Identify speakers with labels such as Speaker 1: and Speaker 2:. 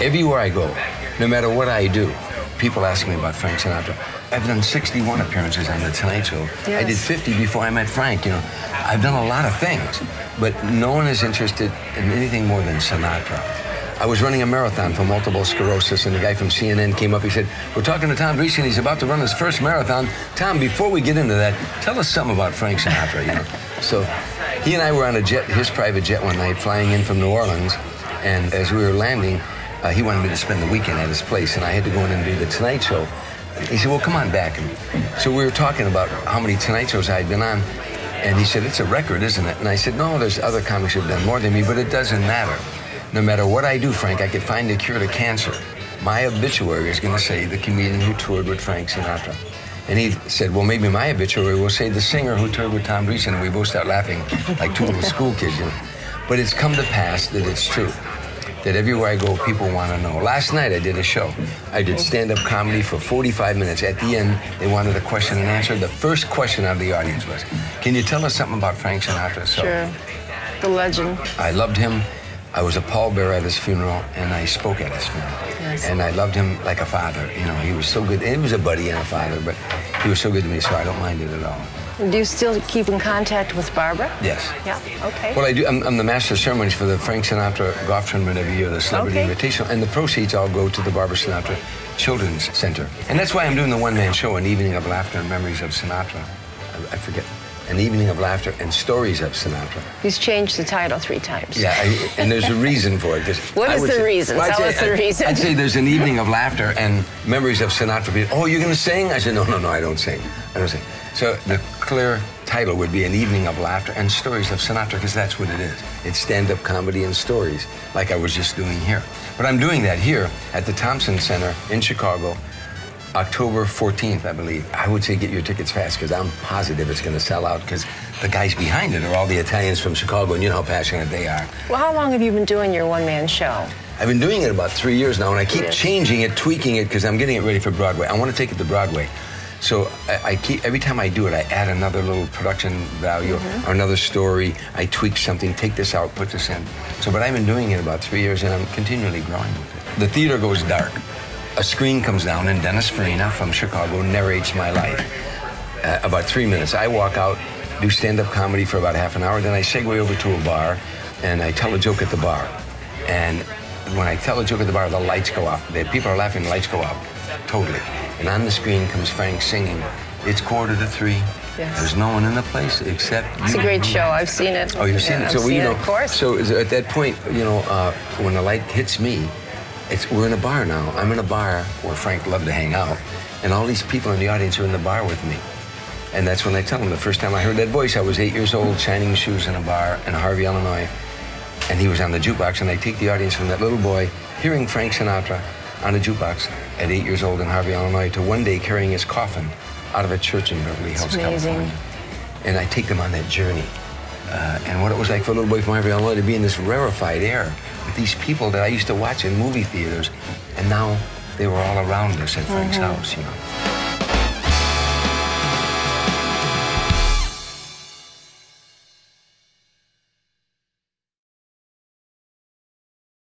Speaker 1: Everywhere I go, no matter what I do, people ask me about Frank Sinatra. I've done 61 appearances on The Tonight Show.
Speaker 2: Yes.
Speaker 1: I did 50 before I met Frank, you know. I've done a lot of things, but no one is interested in anything more than Sinatra. I was running a marathon for multiple sclerosis, and the guy from CNN came up. He said, "We're talking to Tom Dreesen. He's about to run his first marathon. Tom, before we get into that, tell us something about Frank Sinatra." You know, so he and I were on a jet, his private jet, one night, flying in from New Orleans, and as we were landing, he wanted me to spend the weekend at his place, and I had to go in and do the Tonight Show. He said, "Well, come on back." And so we were talking about how many Tonight Shows I had been on, and he said, "It's a record, isn't it?" And I said, "No, there's other comics who've done more than me, but it doesn't matter. No matter what I do, Frank, I could find a cure to cancer. My obituary is going to say the comedian who toured with Frank Sinatra." And he said, "Well, maybe my obituary will say the singer who toured with Tom Dreesen." And we both start laughing like two little school kids, you know. But it's come to pass that it's true, that everywhere I go, people want to know. Last night, I did a show. I did stand-up comedy for 45 minutes. At the end, they wanted a question and answer. The first question out of the audience was, "Can you tell us something about Frank Sinatra?" So,
Speaker 2: sure. The legend.
Speaker 1: I loved him. I was a pallbearer at his funeral, and I spoke at his funeral.
Speaker 2: Yes.
Speaker 1: And I loved him like a father. You know, he was so good. He was a buddy and a father, but he was so good to me, so I don't mind it at all.
Speaker 2: Do you still keep in contact with Barbara?
Speaker 1: Yes.
Speaker 2: Yeah, okay.
Speaker 1: Well, I do. I'm the master of ceremonies for the Frank Sinatra golf tournament every year, the Celebrity Invitational, and the proceeds all go to the Barbara Sinatra Children's Center. And that's why I'm doing the one-man show, An Evening of Laughter and Memories of Sinatra. I forget. An Evening of Laughter and Stories of Sinatra.
Speaker 2: He's changed the title 3 times.
Speaker 1: Yeah, and there's a reason for it.
Speaker 2: What is the reason? Tell us the reason.
Speaker 1: I'd say there's An Evening of Laughter and Memories of Sinatra. Oh, you're going to sing? I said, no, I don't sing. I don't sing. So the clear title would be An Evening of Laughter and Stories of Sinatra, because that's what it is. It's stand-up comedy and stories, like I was just doing here. But I'm doing that here at the Thompson Center in Chicago, October 14th, I believe. I would say get your tickets fast, because I'm positive it's going to sell out, because the guys behind it are all the Italians from Chicago, and you know how passionate they are.
Speaker 2: Well, how long have you been doing your one-man show?
Speaker 1: I've been doing it about 3 years now, and I keep changing it, tweaking it, because I'm getting it ready for Broadway. I want to take it to Broadway. So I keep, every time I do it, I add another little production value or another story. I tweak something, take this out, put this in. So, but I've been doing it about 3 years, and I'm continually growing with it. The theater goes dark. A screen comes down, and Dennis Farina from Chicago narrates my life. About 3 minutes. I walk out, do stand-up comedy for about half an hour, then I segue over to a bar, and I tell a joke at the bar. And when I tell a joke at the bar, the lights go out. The people are laughing, the lights go out. Totally. And on the screen comes Frank singing, "It's 2:45. Yes. There's no one in the place except you."
Speaker 2: It's a great show. I've seen it.
Speaker 1: Oh, you've seen it? So, you know,
Speaker 2: of course.
Speaker 1: So at that point, you know, when the light hits me, we're in a bar now. I'm in a bar where Frank loved to hang out, and all these people in the audience are in the bar with me. And that's when I tell them the first time I heard that voice, I was 8 years old, shining shoes in a bar in Harvey, Illinois, and he was on the jukebox, and I take the audience from that little boy hearing Frank Sinatra on a jukebox at 8 years old in Harvey, Illinois, to one day carrying his coffin out of a church in Beverly Hills, California. And I take them on that journey. And what it was like for a little boy from Harvey, Illinois, to be in this rarefied air with these people that I used to watch in movie theaters, and now they were all around us at Frank's house, you know.